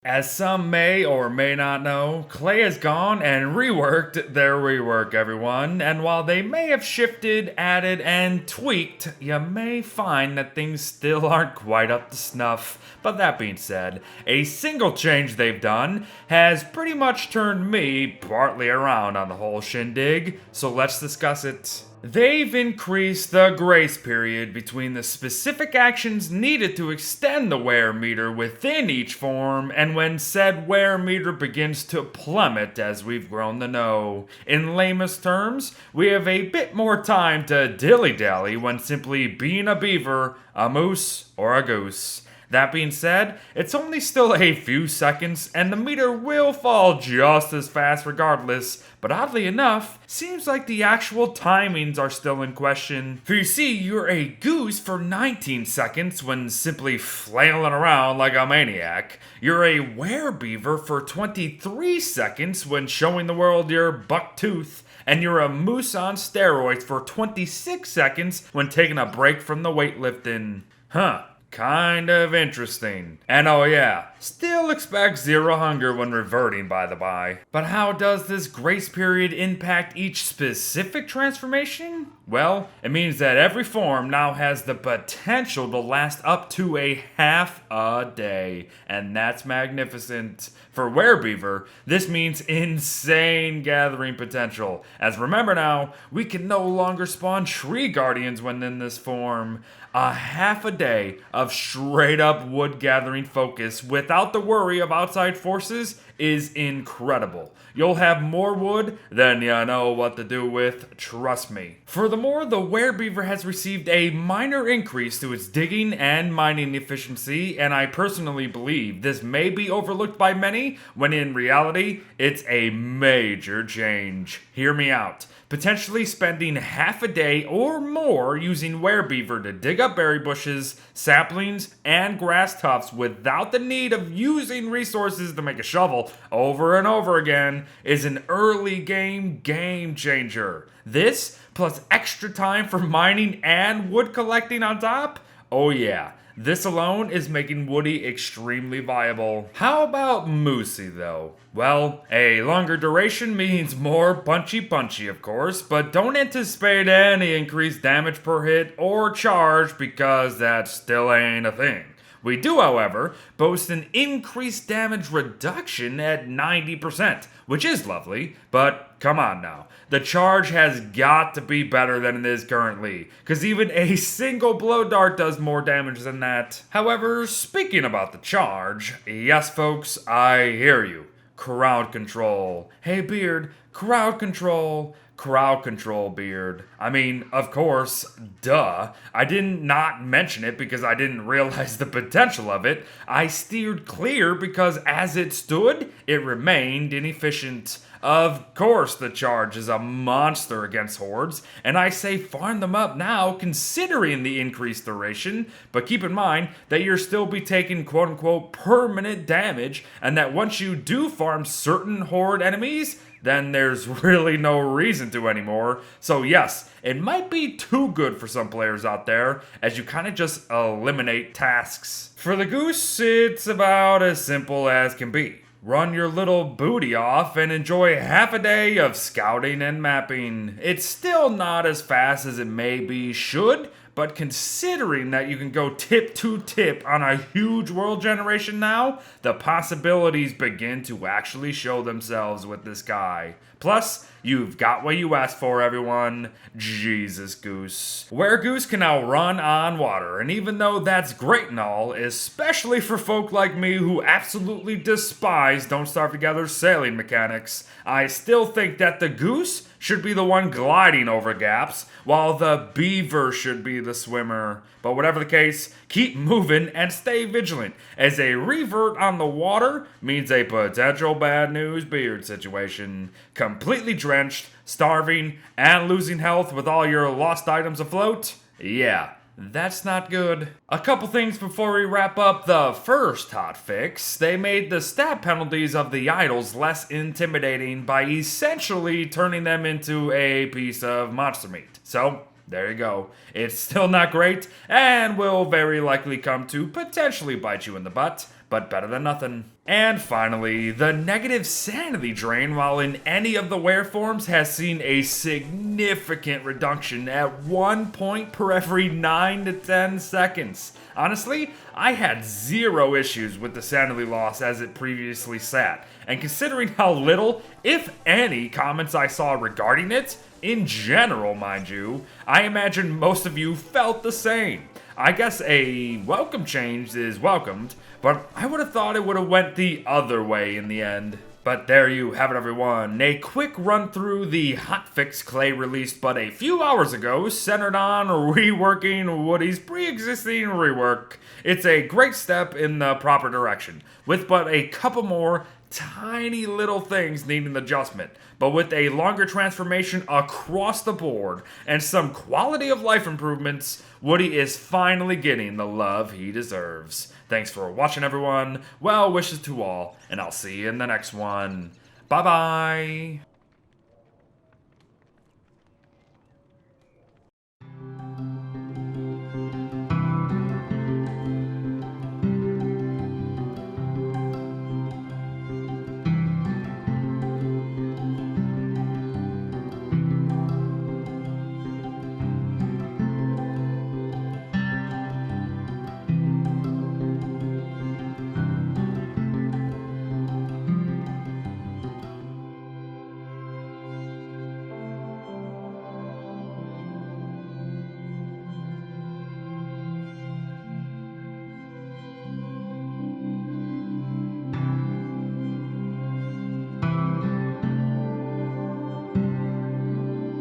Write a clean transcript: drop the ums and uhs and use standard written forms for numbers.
As some may or may not know, Clay has gone and reworked their rework, everyone. And while they may have shifted, added, and tweaked, you may find that things still aren't quite up to snuff. But that being said, a single change they've done has pretty much turned me partly around on the whole shindig, so let's discuss it. They've increased the grace period between the specific actions needed to extend the wear meter within each form and when said wear meter begins to plummet as we've grown to know. In lamest terms, we have a bit more time to dilly-dally when simply being a beaver, a moose, or a goose. That being said, it's only still a few seconds and the meter will fall just as fast regardless, but oddly enough, seems like the actual timings are still in question. For you see, you're a goose for 19 seconds when simply flailing around like a maniac. You're a werebeaver for 23 seconds when showing the world your buck tooth. And you're a moose on steroids for 26 seconds when taking a break from the weightlifting. Huh. Kind of interesting. And oh yeah, still expect zero hunger when reverting, by the by. But how does this grace period impact each specific transformation? Well, it means that every form now has the potential to last up to a half a day, and that's magnificent. For Werebeaver, this means insane gathering potential, as remember now, we can no longer spawn tree guardians when in this form. A half a day of straight up wood gathering focus without the worry of outside forces is incredible. You'll have more wood than you know what to do with, trust me. Furthermore, the Werebeaver has received a minor increase to its digging and mining efficiency, and I personally believe this may be overlooked by many, when in reality, it's a major change. Hear me out. Potentially spending half a day or more using Werebeaver to dig up berry bushes, saplings, and grass tufts without the need of using resources to make a shovel over and over again is an early game changer. This, plus extra time for mining and wood collecting on top? Oh yeah. This alone is making Woodie extremely viable. How about Moosey though? Well, a longer duration means more punchy of course, but don't anticipate any increased damage per hit or charge because that still ain't a thing. We do, however, boast an increased damage reduction at 90%, which is lovely, but come on now. The charge has got to be better than it is currently, because even a single blow dart does more damage than that. However, speaking about the charge, yes folks, I hear you. Crowd control. Hey Beard, crowd control. Crowd control, Beard. I mean, of course, duh. I didn't not mention it because I didn't realize the potential of it. I steered clear because as it stood, it remained inefficient. Of course the charge is a monster against hordes, and I say farm them up now considering the increased duration, but keep in mind that you'll still be taking quote-unquote permanent damage, and that once you do farm certain horde enemies, then there's really no reason to anymore. So yes, it might be too good for some players out there, as you kind of just eliminate tasks. For the goose, it's about as simple as can be. Run your little booty off and enjoy half a day of scouting and mapping. It's still not as fast as it maybe should, but considering that you can go tip to tip on a huge world generation now, the possibilities begin to actually show themselves with this guy. Plus, you've got what you asked for, everyone. Jesus Goose. Weregoose can now run on water, and even though that's great and all, especially for folk like me who absolutely despise Don't Starve Together sailing mechanics, I still think that the goose should be the one gliding over gaps, while the beaver should be the swimmer. But whatever the case, keep moving and stay vigilant, as a revert on the water means a potential bad news beard situation. Completely drenched, starving, and losing health with all your lost items afloat? Yeah, that's not good. A couple things before we wrap up the first hotfix. They made the stat penalties of the idols less intimidating by essentially turning them into a piece of monster meat. So, there you go. It's still not great, and will very likely come to potentially bite you in the butt, but better than nothing. And finally, the negative sanity drain while in any of the wear forms has seen a significant reduction at 1 point per every 9 to 10 seconds. Honestly, I had zero issues with the sanity loss as it previously sat, and considering how little, if any, comments I saw regarding it, in general mind you, I imagine most of you felt the same. I guess a welcome change is welcomed, but I would have thought it would have went the other way in the end. But there you have it, everyone. A quick run through the HOTFIX clay released but a few hours ago, centered on reworking Woodie's pre-existing rework. It's a great step in the proper direction, with but a couple more tiny little things needing adjustment, but with a longer transformation across the board and some quality of life improvements, Woodie is finally getting the love he deserves. Thanks for watching, everyone. Well wishes to all, and I'll see you in the next one. Bye-bye.